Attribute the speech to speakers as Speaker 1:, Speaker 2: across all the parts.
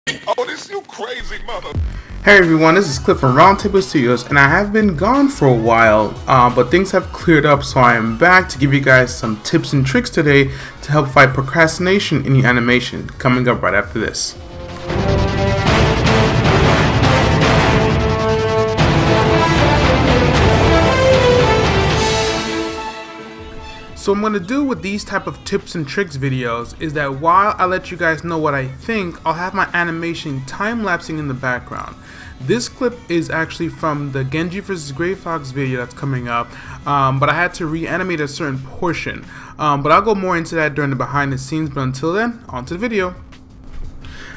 Speaker 1: Oh, this you crazy mother.
Speaker 2: Hey everyone, this is Cliff from Roundtable Studios, and I have been gone for a while, but things have cleared up, so I am back to give you guys some tips and tricks today to help fight procrastination in your animation, coming up right after this. So what I'm going to do with these type of tips and tricks videos is that while I let you guys know what I think, I'll have my animation time-lapsing in the background. This clip is actually from the Genji vs. Grey Fox video that's coming up, but I had to reanimate a certain portion. But I'll go more into that during the behind the scenes, but until then, on to the video.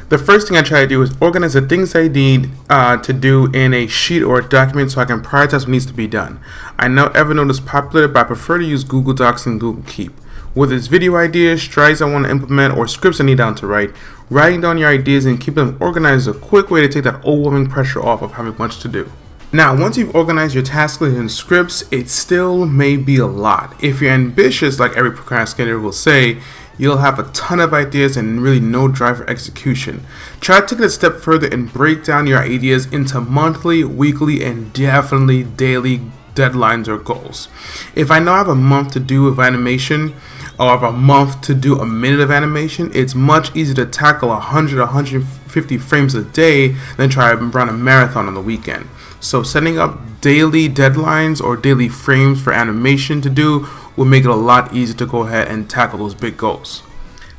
Speaker 2: The first thing I try to do is organize the things I need to do in a sheet or a document so I can prioritize what needs to be done. I know Evernote is popular, but I prefer to use Google Docs and Google Keep. Whether it's video ideas, strategies I want to implement, or scripts I need down to write, writing down your ideas and keeping them organized is a quick way to take that overwhelming pressure off of having much to do. Now, once you've organized your task list and scripts, it still may be a lot. If you're ambitious, like every procrastinator will say, you'll have a ton of ideas and really no drive for execution. Try to take it a step further and break down your ideas into monthly, weekly, and definitely daily deadlines or goals. If I know I have a month to do of animation, or I have a month to do a minute of animation, it's much easier to tackle 100 or 150 frames a day than try to run a marathon on the weekend. So setting up daily deadlines or daily frames for animation to do will make it a lot easier to go ahead and tackle those big goals.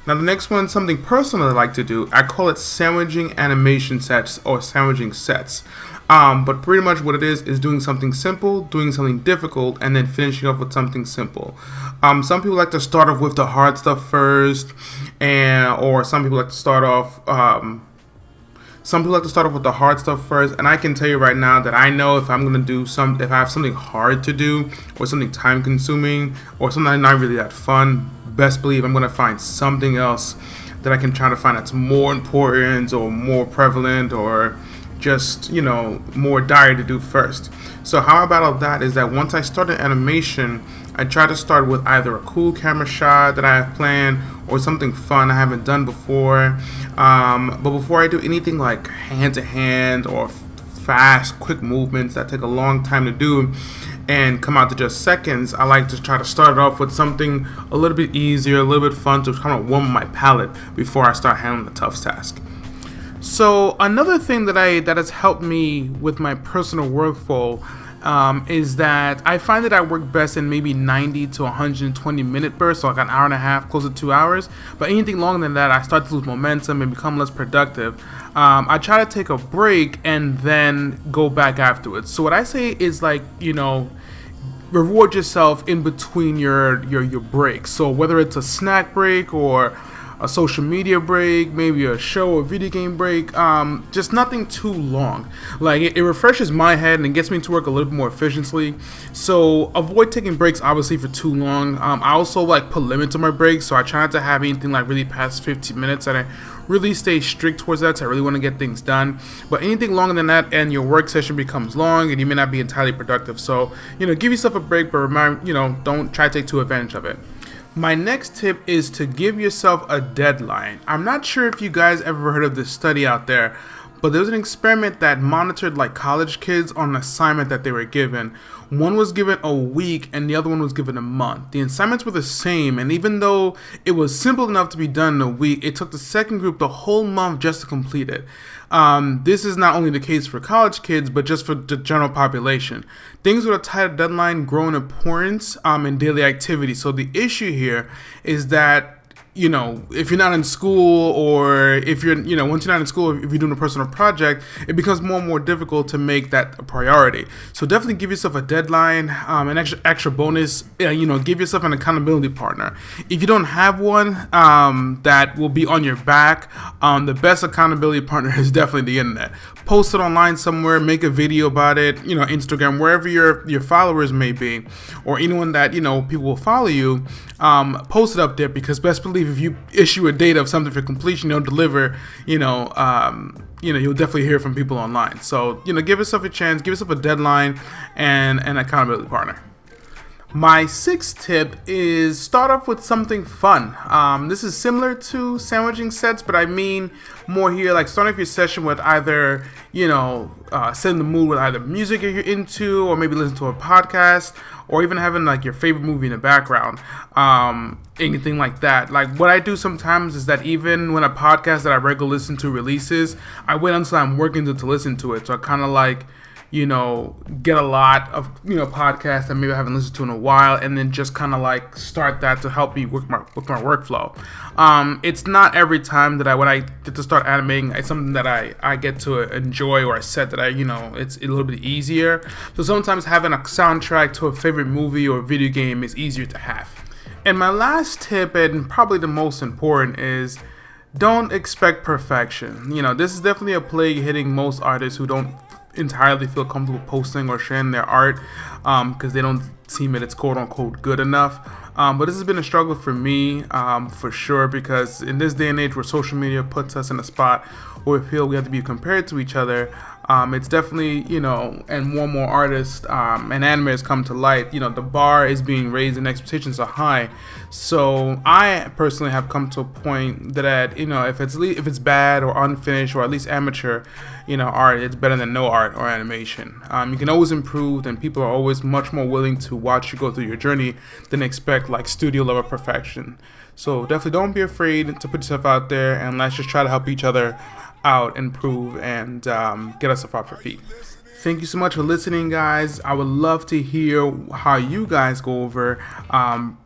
Speaker 2: Now the next one, something personal I like to do, I call it sandwiching animation sets or sandwiching sets. But pretty much what it is doing something simple, doing something difficult, and then finishing off with something simple. Some people like to start off with the hard stuff first, or some people like to start off with the hard stuff first, and I can tell you right now that I know if I'm gonna do if I have something hard to do, or something time consuming, or something not really that fun, best believe I'm gonna find something else that I can try to find that's more important or more prevalent or just, more dire to do first. So how about all that is that once I start an animation, I try to start with either a cool camera shot that I have planned or something fun I haven't done before. But before I do anything like hand-to-hand or fast, quick movements that take a long time to do and come out to just seconds, I like to try to start it off with something a little bit easier, a little bit fun to kind of warm my palate before I start handling the tough task. So another thing that has helped me with my personal workflow is that I find that I work best in maybe 90 to 120 minute bursts, so like an hour and a half, close to 2 hours. But anything longer than that, I start to lose momentum and become less productive. I try to take a break and then go back afterwards. So what I say is reward yourself in between your breaks. So whether it's a snack break or a social media break, maybe a show or video game break, just nothing too long. Like it refreshes my head and it gets me to work a little bit more efficiently. So avoid taking breaks obviously for too long. I also put limits on my breaks, so I try not to have anything really past 15 minutes, and I really stay strict towards that, so I really want to get things done. But anything longer than that and your work session becomes long and you may not be entirely productive. So give yourself a break, but remember, don't try to take too advantage of it. My next tip is to give yourself a deadline. I'm not sure if you guys ever heard of this study out there, but there was an experiment that monitored college kids on an assignment that they were given. One was given a week and the other one was given a month. The assignments were the same, and even though it was simple enough to be done in a week, it took the second group the whole month just to complete it. This is not only the case for college kids, but just for the general population. Things with a tighter deadline grow in importance in daily activity. So the issue here is that if you're not in school, or if you're, once you're not in school, if you're doing a personal project, it becomes more and more difficult to make that a priority. So definitely give yourself a deadline, an extra bonus, give yourself an accountability partner. If you don't have one that will be on your back, the best accountability partner is definitely the internet. Post it online somewhere, make a video about it, Instagram, wherever your followers may be, or anyone that, people will follow you, post it up there, because best believe if you issue a date of something for completion, you'll deliver, you'll definitely hear from people online. So, give yourself a chance, give yourself a deadline and an accountability partner. My sixth tip is start off with something fun. This is similar to sandwiching sets, but I mean more here, like start off your session with either, setting the mood with either music you're into, or maybe listen to a podcast, or even having like your favorite movie in the background. Anything like that. Like what I do sometimes is that even when a podcast that I regularly listen to releases, I wait until I'm working to listen to it. So I kind of like, get a lot of, podcasts that maybe I haven't listened to in a while, and then just kind of like start that to help me with my workflow. It's not every time that when I get to start animating, it's something that I get to enjoy, or a set that it's a little bit easier. So sometimes having a soundtrack to a favorite movie or video game is easier to have. And my last tip, and probably the most important, is don't expect perfection. This is definitely a plague hitting most artists who don't entirely feel comfortable posting or sharing their art because they don't seem that it's quote unquote good enough. But this has been a struggle for me for sure, because in this day and age where social media puts us in a spot where we feel we have to be compared to each other, it's definitely, and more and more artists and animators come to light, the bar is being raised and expectations are high. So I personally have come to a point that, if it's bad or unfinished or at least amateur, art, it's better than no art or animation. You can always improve, and people are always much more willing to watch you go through your journey than expect like studio level perfection. So definitely don't be afraid to put yourself out there, and let's just try to help each other out, improve, and get us off our feet. Thank you so much for listening, guys. I would love to hear how you guys go over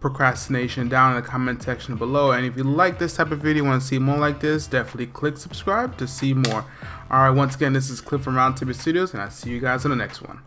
Speaker 2: procrastination down in the comment section below. And if you like this type of video, want to see more like this, definitely click subscribe to see more. All right, once again, this is Cliff from Round Table Studios, and I'll see you guys in the next one.